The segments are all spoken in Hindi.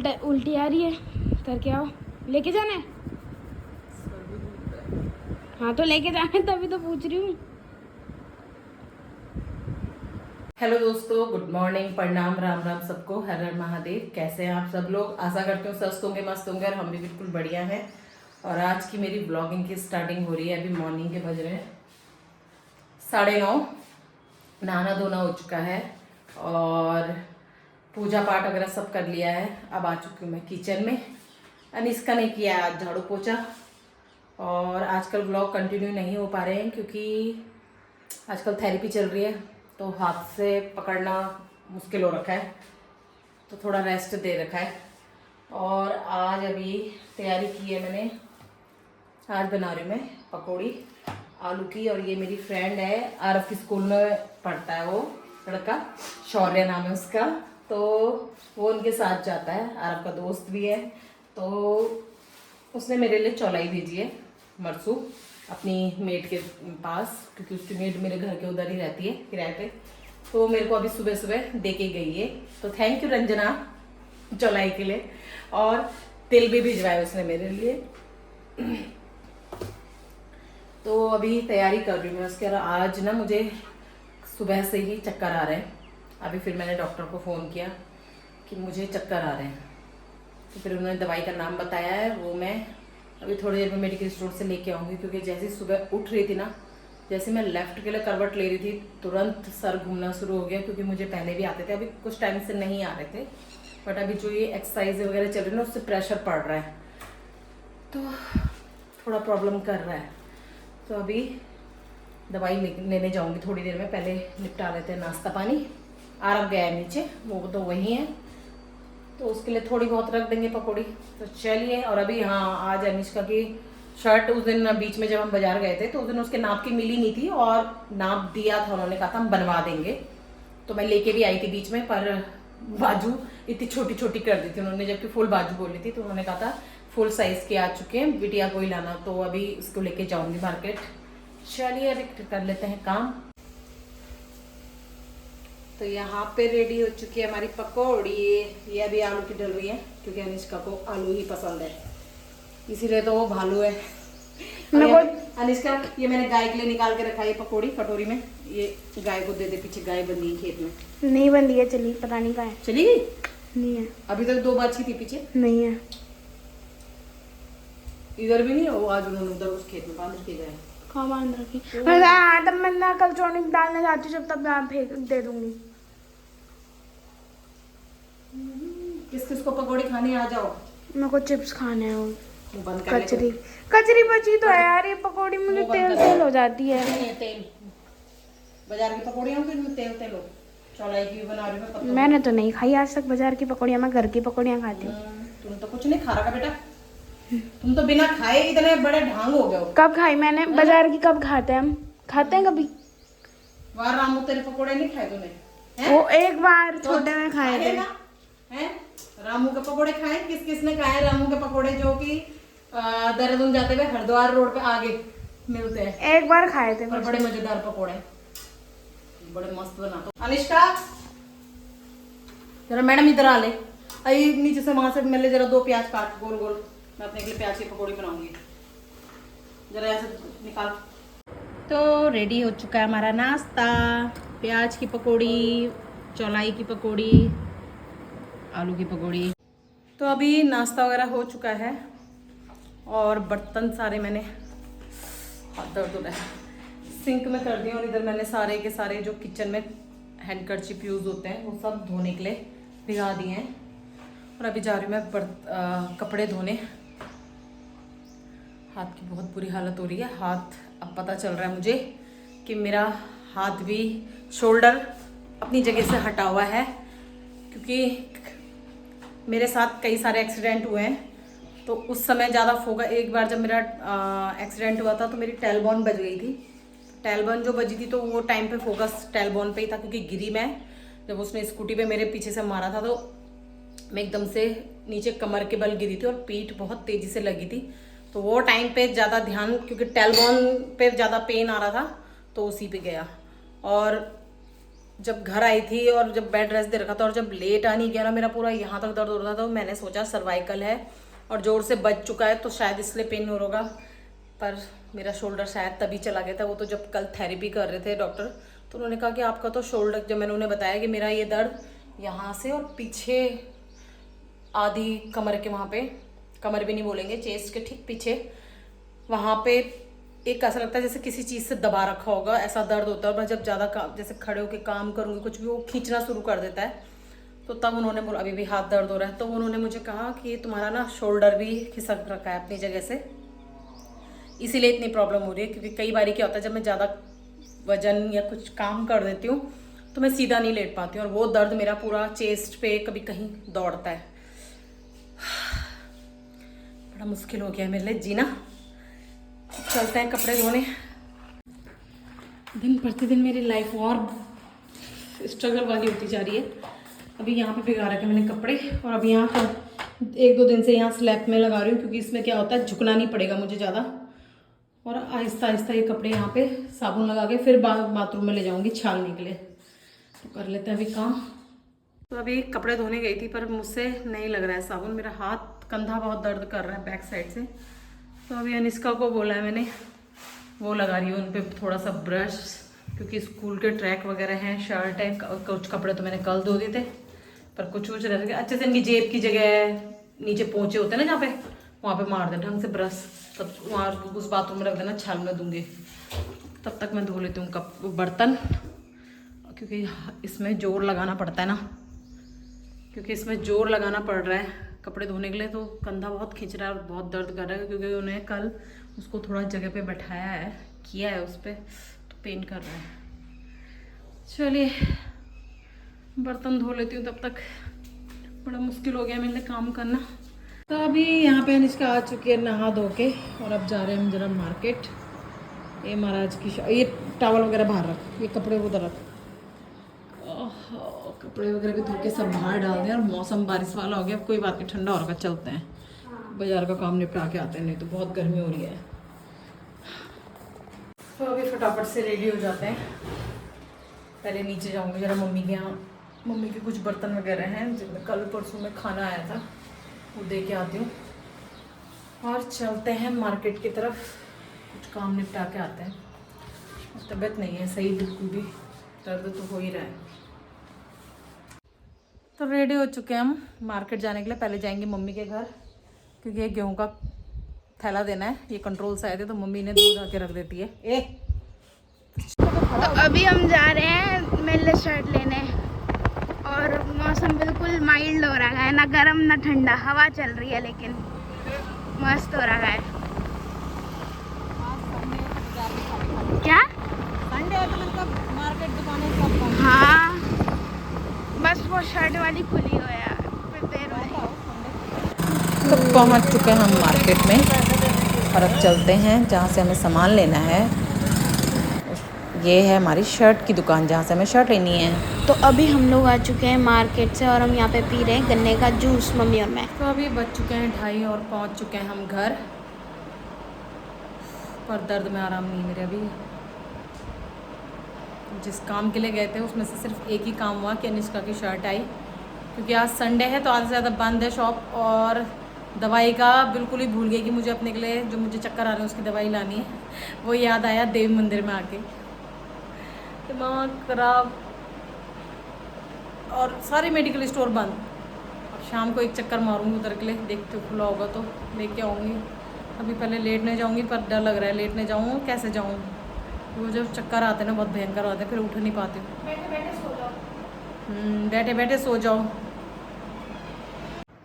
उल्टी आ रही है, करके आओ। लेके जाना है? हाँ तो लेके जाना है, तभी तो पूछ रही हूँ। हेलो दोस्तों, गुड मॉर्निंग, प्रणाम, राम राम सबको, हर हर महादेव। कैसे हैं आप सब लोग? आशा करते हो स्वस्थ होंगे, मस्त होंगे, और हम भी बिल्कुल बढ़िया हैं। और आज की मेरी ब्लॉगिंग की स्टार्टिंग हो रही है। अभी मॉर्निंग के बज रहे हैं 9:30। नहाना धोना हो चुका है और पूजा पाठ वगैरह सब कर लिया है। अब आ चुकी हूँ मैं किचन में। अनिष्का ने किया है आज झाड़ू पोछा। और आजकल ब्लॉग कंटिन्यू नहीं हो पा रहे हैं क्योंकि आजकल थेरेपी चल रही है, तो हाथ से पकड़ना मुश्किल हो रखा है, तो थोड़ा रेस्ट दे रखा है। और आज अभी तैयारी की है मैंने। आज बना रही हूँ मैं पकौड़ी आलू की। और ये मेरी फ्रेंड है, आरव की स्कूल में पढ़ता है वो लड़का, शौर्य नाम है उसका। तो वो उनके साथ जाता है, आरव का दोस्त भी है। तो उसने मेरे लिए चौलाई भेजी है, मरसू, अपनी मेड के पास, क्योंकि उसकी मेड मेरे घर के उधर ही रहती है किराए पे। तो मेरे को अभी सुबह सुबह दे के गई है, तो थैंक यू रंजना चौलाई के लिए। और तिल भी भिजवाया उसने मेरे लिए। तो अभी तैयारी कर रही हूँ मैं उसके। आज ना मुझे सुबह से ही चक्कर आ रहे हैं। अभी फिर मैंने डॉक्टर को फ़ोन किया कि मुझे चक्कर आ रहे हैं, तो फिर उन्होंने दवाई का नाम बताया है, वो मैं अभी थोड़ी देर में मेडिकल स्टोर से लेके आऊँगी। क्योंकि जैसे ही सुबह उठ रही थी ना, जैसे मैं लेफ़्ट के लिए करवट ले रही थी, तुरंत सर घूमना शुरू हो गया। क्योंकि मुझे पहले भी आते थे, अभी कुछ टाइम से नहीं आ रहे थे, बट अभी जो ये एक्सरसाइज वगैरह चल रही है ना, उससे प्रेशर पड़ रहा है, तो थोड़ा प्रॉब्लम कर रहा है। तो अभी दवाई लेने जाऊंगी थोड़ी देर में। पहले निपटा लेते हैं नाश्ता पानी। आरव गया है नीचे, वो तो वही है, तो उसके लिए थोड़ी बहुत रख देंगे पकौड़ी। तो चलिए। और अभी हाँ, आज अनिष्का की शर्ट, उस दिन बीच में जब हम बाजार गए थे तो उस दिन उसके नाप की मिली नहीं थी, और नाप दिया था, उन्होंने कहा था हम बनवा देंगे। तो मैं लेके भी आई थी बीच में, पर बाजू इतनी छोटी छोटी कर दी थी उन्होंने, जबकि फुल बाजू बोली थी। तो उन्होंने कहा था फुल साइज के आ चुके हैं, बिटिया को ही लाना। तो अभी इसको लेके जाऊंगी मार्केट। चलिए अभी कर लेते हैं काम। तो यहाँ पे रेडी हो चुकी है हमारी पकौड़ी। ये अभी आलू की डल रही है, क्योंकि अनिष्का को आलू ही पसंद है, इसीलिए तो वो भालू है। अनिष्का, ये मैंने गाय के लिए निकाल के रखा है पकौड़ी कटोरी में। ये गाय को दे दे, पीछे गाय बंधी है खेत में। नहीं बंदी है, चली, पता नहीं कहाँ है। चली गई? नहीं है। अभी तक 2 बाछी थी पीछे। नहीं है, इधर भी नहीं है। वो आज उन्होंने उधर उस खेत में बांध के गए। कहाँ बांध रखी? तब मैं ना कल चौनिक डालने जाती हूँ, जब तब मैं फेंक दे दूंगी। किस किस को पकौड़ी खाने आ जाओ। मेरे को चिप्स खाने हैं और बंद कर ले। कचरी कचरी बची तो है यार, ये पकौड़ी मुझे तेल तेल हो जाती है। नहीं तेल, बाजार की पकौड़ियाँ तो इनमें तेल तेल हो। चौलाई की बना रही हूँ मैं। मैंने तो नहीं खाई आज तक बाजार की पकौड़ियाँ, मैं घर की पकौड़ियाँ खाती हूँ। तुम तो कुछ नहीं खा रखा बेटा, तुम तो बिना खाए इतने बड़े ढांग हो गए हो। कब खाई मैंने बाजार की? कब खाते हैं हम? खाते हैं कभी? वाह रामू, तेरे पकोड़े नहीं खाए तूने? वो एक बार छोटे में खाए थे ना, हैं? रामू के पकोड़े खाए? किस किस ने खाए रामू के पकोड़े, जो कि देहरादून जाते हुए हरिद्वार रोड पे आगे मिलते हैं? एक बार खाए थे, पर बड़े मजेदार पकोड़े, बड़े मस्त बना। तो अनिष्का जरा मैडम इधर आ ले, आई नीचे से, वहां से मिल ले जरा 2 प्याज काट गोल गोल, मैं अपने के लिए प्याज की पकौड़ी बनाऊंगी। जरा ऐसे निकाल। तो रेडी हो चुका है हमारा नाश्ता। प्याज की पकौड़ी, चौलाई की पकौड़ी, आलू की पकौड़ी। तो अभी नाश्ता वगैरह हो चुका है, और बर्तन सारे मैंने, हाथ दर्द हो रहा है, सिंक में कर दिए। और इधर मैंने सारे के सारे जो किचन में हैंडकरचिप यूज़ होते हैं वो सब धोने के लिए भिगा दिए हैं। और अभी जा रही हूँ मैं कपड़े धोने। हाथ की बहुत बुरी हालत हो रही है। हाथ, अब पता चल रहा है मुझे कि मेरा हाथ भी, शोल्डर अपनी जगह से हटा हुआ है, क्योंकि मेरे साथ कई सारे एक्सीडेंट हुए हैं। तो उस समय ज़्यादा फोकस, एक बार जब मेरा एक्सीडेंट हुआ था तो मेरी टेलबोन बज गई थी। टेलबोन जो बजी थी तो वो टाइम पे फोकस टेलबोन पे ही था, क्योंकि गिरी मैं जब उसने स्कूटी पे मेरे पीछे से मारा था, तो मैं एकदम से नीचे कमर के बल गिरी थी और पीठ बहुत तेज़ी से लगी थी। तो वो टाइम पे ज़्यादा ध्यान, क्योंकि टेलबोन पे ज़्यादा पेन आ रहा था, तो उसी पे गया। और जब घर आई थी और जब बेड रेस्ट दे रखा था और जब लेट आनी गया ना, मेरा पूरा यहाँ तक दर्द हो रहा था। तो मैंने सोचा सर्वाइकल है और जोर से बच चुका है तो शायद इसलिए पेन हो होगा, पर मेरा शोल्डर शायद तभी चला गया था। वो तो जब कल थेरेपी कर रहे थे डॉक्टर, तो उन्होंने कहा कि आपका तो शोल्डर, जब मैंने उन्हें बताया कि मेरा ये दर्द यहाँ से और पीछे आधी कमर के वहाँ पे, कमर भी नहीं बोलेंगे, चेस्ट के ठीक पीछे, वहाँ पे एक ऐसा लगता है जैसे किसी चीज़ से दबा रखा होगा, ऐसा दर्द होता है। और मैं जब ज़्यादा जैसे खड़े होकर काम करूँगी कुछ भी, वो खींचना शुरू कर देता है। तो तब उन्होंने बोला, अभी भी हाथ दर्द हो रहा है, तो उन्होंने मुझे कहा कि तुम्हारा ना शोल्डर भी खिसक रखा है अपनी जगह से, इसीलिए इतनी प्रॉब्लम हो रही है। क्योंकि कई बार क्या होता है, जब मैं ज़्यादा वजन या कुछ काम कर देती हूँ तो मैं सीधा नहीं लेट पाती हूँ, और वो दर्द मेरा पूरा चेस्ट पे कभी कहीं दौड़ता है। बड़ा मुश्किल हो गया है मेरे लिए जीना। चलते हैं कपड़े धोने। दिन प्रतिदिन मेरी लाइफ और स्ट्रगल वाली होती जा रही है। अभी यहाँ पे भिगा रखे मैंने कपड़े, और अभी यहाँ पर 1-2 दिन से यहाँ स्लैब में लगा रही हूँ, क्योंकि इसमें क्या होता है, झुकना नहीं पड़ेगा मुझे ज़्यादा। और आहिस्ता आहिस्ता ये कपड़े यहाँ पे साबुन लगा के फिर बाथरूम में ले जाऊँगी छालने के लिए। तो कर लेते हैं अभी काम। तो अभी कपड़े धोने गई थी, पर मुझसे नहीं लग रहा है साबुन, मेरा हाथ कंधा बहुत दर्द कर रहा है बैक साइड से। तो अभी अनिष्का को बोला है मैंने, वो लगा रही हूँ उन पर थोड़ा सा ब्रश, क्योंकि स्कूल के ट्रैक वगैरह हैं, शर्ट है, कुछ कपड़े तो मैंने कल धो दिए थे, पर कुछ रह गए। अच्छे से इनकी जेब की जगह नीचे पोंचे होते हैं ना जहाँ पे, वहाँ पे मार दे ढंग से ब्रश, तब वहाँ उस बाथरूम में रख देना, छाल में दूंगी। तब तक मैं धो लेती हूँ बर्तन, क्योंकि इसमें जोर लगाना पड़ता है ना, क्योंकि इसमें जोर लगाना पड़ रहा है कपड़े धोने के लिए। तो कंधा बहुत खींच रहा है और बहुत दर्द कर रहा है, क्योंकि उन्हें कल उसको थोड़ा जगह पे बैठाया है, किया है उस पर, तो पेन कर रहा है। चलिए बर्तन धो लेती हूँ, तब तक बड़ा मुश्किल हो गया मेरे लिए काम करना। तो अभी यहाँ पे अनिष्का आ चुकी है नहा धो के, और अब जा रहे हैं हम जरा मार्केट। ये महाराज की ये टॉवल वगैरह बाहर रख, ये कपड़े उधर रख। कपड़े वगैरह भी धो के सब बाहर डाल दें, और मौसम बारिश वाला हो गया। अब कोई बात नहीं, ठंडा होगा, चलते हैं बाजार का काम निपटा के आते हैं, नहीं तो बहुत गर्मी हो रही है। तो अभी फटाफट से रेडी हो जाते हैं। पहले नीचे जाऊंगी जरा मम्मी के यहाँ, मम्मी के कुछ बर्तन वगैरह हैं जिनमें कल परसों में खाना आया था, वो दे के आती हूँ, और चलते हैं मार्केट की तरफ, कुछ काम निपटा के आते हैं। तबीयत नहीं है सही बिल्कुल भी, दर्द तो हो ही रहा है। तो रेडी हो चुके हैं हम मार्केट जाने के लिए। पहले जाएंगे मम्मी के घर, क्योंकि ये गेहूं का थैला देना है, ये कंट्रोल से आए थे तो मम्मी ने दूध आके रख देती है। तो अभी हम जा रहे हैं मेरे लिए शर्ट लेने, और मौसम बिल्कुल माइल्ड हो रहा है, ना गर्म ना ठंडा, हवा चल रही है, लेकिन मस्त हो रहा है। क्या संडे है तो मतलब मार्केट दुकानें सब बंद। हाँ, बस वो शर्ट वाली खुली हो यार, फिर देर हो। तो पहुंच चुके हैं हम मार्केट में, और अब चलते हैं जहाँ से हमें सामान लेना है। ये है हमारी शर्ट की दुकान, जहाँ से हमें शर्ट लेनी है। तो अभी हम लोग आ चुके हैं मार्केट से, और हम यहाँ पे पी रहे हैं गन्ने का जूस, मम्मी और मैं। तो अभी बज चुके हैं 2:30 और पहुँच चुके हैं हम घर, पर दर्द में आराम नहीं मेरे अभी। जिस काम के लिए गए थे उसमें से सिर्फ एक ही काम हुआ कि अनिष्का की शर्ट आई, क्योंकि आज संडे है तो आधे से ज़्यादा बंद है शॉप। और दवाई का बिल्कुल ही भूल गई कि मुझे अपने के लिए, जो मुझे चक्कर आ रहे हैं उसकी दवाई लानी है, वो याद आया देव मंदिर में आके, दिमाग खराब, और सारे मेडिकल स्टोर बंद। अब शाम को एक चक्कर मारूंगी उधर के लिए, देखते हो खुला होगा तो लेके आऊँगी। अभी पहले लेटने जाऊँगी, पर डर लग रहा है लेटने जाऊँ कैसे जाऊँ, वो जो चक्कर आते हैं ना बहुत भयंकर आते हैं, फिर उठ नहीं पाती हूँ। बैठे बैठे सो जाओ। बैठे बैठे सो जाओ।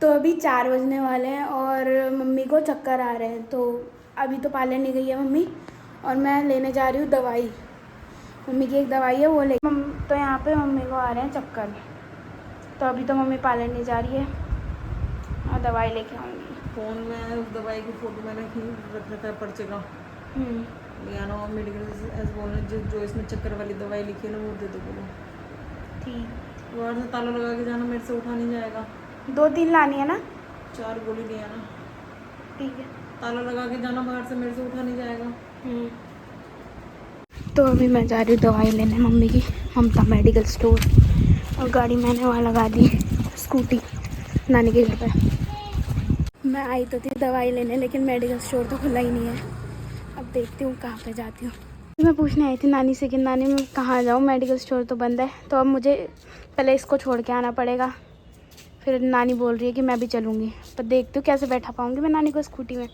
तो अभी 4 बजने वाले हैं और मम्मी को चक्कर आ रहे हैं, तो अभी तो पार्लर नहीं गई है मम्मी, और मैं लेने जा रही हूँ दवाई। मम्मी की एक दवाई है वो ले, तो यहाँ पे मम्मी को आ रहे हैं चक्कर, तो अभी तो मम्मी पार्लर नहीं जा रही है, और दवाई लेके आऊँगी। फ़ोन में उस दवाई की फ़ोटो मैंने रख रखा है पर्चे का, लियाना मेडिकल ऐसे बोलने जो इसमें चक्कर वाली दवाई लिखी है ना वो दे दो बोलो। ठीक, बाहर से ताला लगा के जाना, मेरे से उठा नहीं जाएगा। 2-3 लानी है ना? 4 गोली लिया ना। ठीक है, ताला लगा के जाना बाहर से, मेरे से उठा नहीं जाएगा। तो अभी मैं जा रही हूँ दवाई लेने मम्मी की, ममता मेडिकल स्टोर। और गाड़ी मैंने वहाँ लगा दी, स्कूटी नानी के घर पे। मैं आई तो थी दवाई लेने, लेकिन मेडिकल स्टोर तो खुला ही नहीं है। अब देखती हूँ कहाँ पे जाती हूँ। मैं पूछने आई थी नानी से कि नानी मैं कहाँ जाऊँ, मेडिकल स्टोर तो बंद है। तो अब मुझे पहले इसको छोड़ के आना पड़ेगा। फिर नानी बोल रही है कि मैं भी चलूँगी, पर देखती हूँ कैसे बैठा पाऊँगी मैं नानी को स्कूटी में।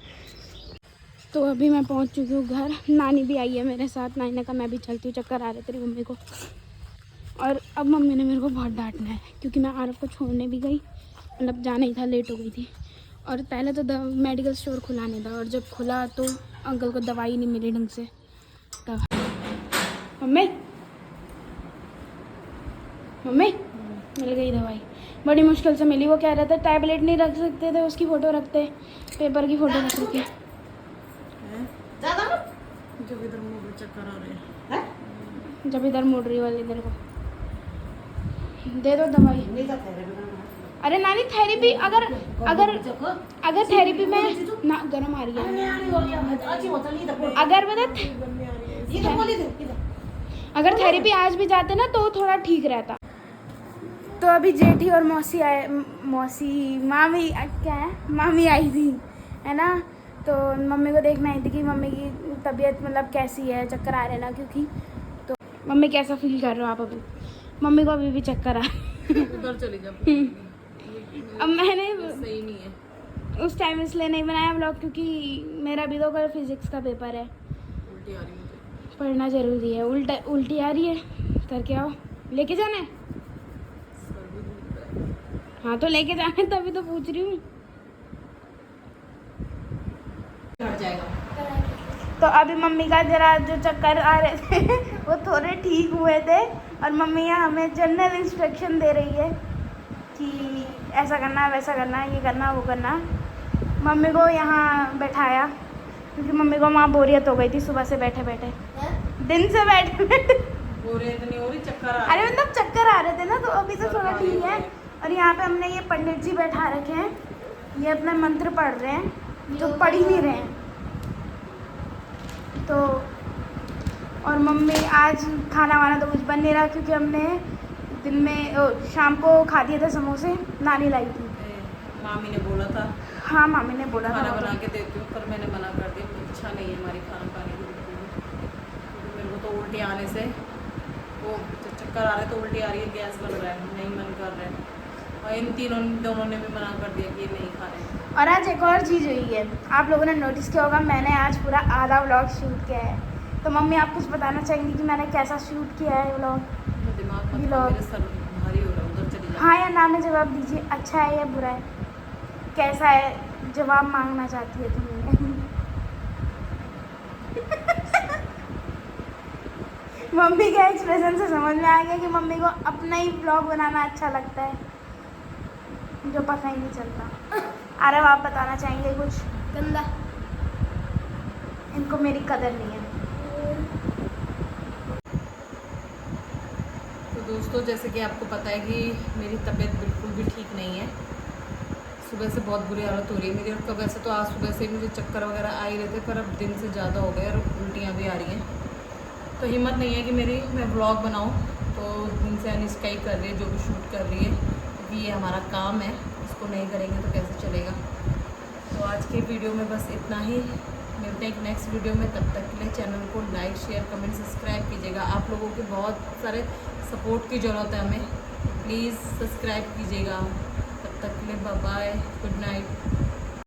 तो अभी मैं पहुँच चुकी हूँ घर। नानी भी आई है मेरे साथ। नानी ने कहा मैं भी चलती हूँ, चक्कर आ रहे तेरी मम्मी को। और अब मम्मी ने मेरे को बहुत डांटना है, क्योंकि मैं आरव को छोड़ने भी गई, मतलब जाना ही था, लेट हो गई थी। और पहले तो मेडिकल स्टोर खुला नहीं था, और जब खुला तो अंकल को दवाई नहीं मिली ढंग से। तब मम्मी मम्मी मिल गई दवाई, बड़ी मुश्किल से मिली। वो कह रहे थे टैबलेट नहीं रख सकते थे, उसकी फ़ोटो रखते, पेपर की फ़ोटो रख रखी। जब इधर मुड़ चक्कर आ रहे हैं, जब इधर मुड़ रही वाली इधर को दे दो दवाई। अरे नानी थेरेपी अगर अगर अगर थेरेपी में ना गर्म आ रही है, अगर थेरेपी आज भी जाते ना तो थोड़ा ठीक रहता। तो अभी जेठी और मौसी आए, मामी क्या है, मामी आई थी, है ना। तो मम्मी को देखना आई थी कि मम्मी की तबीयत मतलब कैसी है, चक्कर आ रहे हैं ना, क्योंकि तो मम्मी कैसा फील कर रहे हो आप अभी? मम्मी को अभी भी चक्कर आ उधर चली जा। अब मैंने सही नहीं है उस टाइम इसलिए नहीं बनाया व्लॉग, क्योंकि मेरा भी तो कल फिजिक्स का पेपर है, उल्टी आ रही मुझे, पढ़ना ज़रूरी है। उल्टी आ रही है, करके आओ। लेके जाना है? हाँ तो लेके जाना है, तभी तो पूछ रही हूँ। हट जाएगा। तो अभी मम्मी का जरा जो चक्कर आ रहे थे वो थोड़े ठीक हुए थे, और मम्मी यहाँ हमें जनरल इंस्ट्रक्शन दे रही है कि ऐसा करना, वैसा करना, ये करना, वो करना। मम्मी को यहाँ बैठाया, क्योंकि मम्मी को वहाँ बोरियत हो गई थी सुबह से बैठे बैठे, दिन से बैठे बैठे। बोरियत नहीं हो रही, चक्कर आ अरे मतलब चक्कर आ रहे थे ना, तो अभी तो थोड़ा ठीक है। और यहाँ पे हमने ये पंडित जी बैठा रखे हैं, ये अपना मंत्र पढ़ रहे हैं, जो पढ़ ही नहीं रहे हैं। तो और मम्मी आज खाना वाना तो कुछ बन नहीं रहा, क्योंकि हमने दिन में शाम को खा दिए थे समोसे, नानी लाई थी। मामी ने बोला था, हाँ मामी ने बोला खाना था बना के देती हूँ, पर मैंने मना कर दिया। इच्छा नहीं है हमारी खाना खाने की बिल्कुल भी। मेरे को तो उल्टी आने से, वो चक्कर आ रहे तो उल्टी आ रही है, गैस बन रहा है, नहीं मन कर रहा है। और इन दोनों ने भी मना कर दिया कि ये नहीं खा रहे। और आज एक और चीज़ हुई है, आप लोगों ने नोटिस किया होगा, मैंने आज पूरा आधा व्लॉग शूट किया है। तो मम्मी आप कुछ बताना चाहेंगी कि मैंने कैसा शूट किया है व्लॉग? दिमाग मत खाओ, मेरे सर भारी हो रहा है, उधर चली जाओ। हाँ या ना में जवाब दीजिए, अच्छा है या बुरा है, कैसा है, जवाब मांगना चाहती है तुम्हें। मम्मी के एक्सप्रेशन से समझ में आ गया कि मम्मी को अपना ही व्लॉग बनाना अच्छा लगता है, जो पता ही नहीं चलता। अरे आप बताना चाहेंगे कुछ? गंदा, इनको मेरी कदर नहीं है। तो दोस्तों, जैसे कि आपको पता है कि मेरी तबीयत बिल्कुल भी ठीक नहीं है। सुबह से बहुत बुरी हालत हो रही है मेरी। और कब वैसे तो आज सुबह से मुझे चक्कर वगैरह आ ही रहे थे, पर अब दिन से ज़्यादा हो गए और उल्टियाँ भी आ रही हैं। तो हिम्मत नहीं है कि मैं व्लॉग बनाऊँ। तो दिन से अनिष्का ही कर रही है, जो भी शूट कर रही है, क्योंकि ये हमारा काम है, इसको नहीं करेंगे तो कैसे चलेगा। तो आज की वीडियो में बस इतना ही। मिलते हैं एक नेक्स्ट वीडियो में, तब तक के लिए चैनल को लाइक, शेयर, कमेंट, सब्सक्राइब कीजिएगा। आप लोगों के बहुत सारे सपोर्ट की ज़रूरत है हमें, प्लीज़ सब्सक्राइब कीजिएगा। तब तक के लिए बाय बाय, गुड नाइट।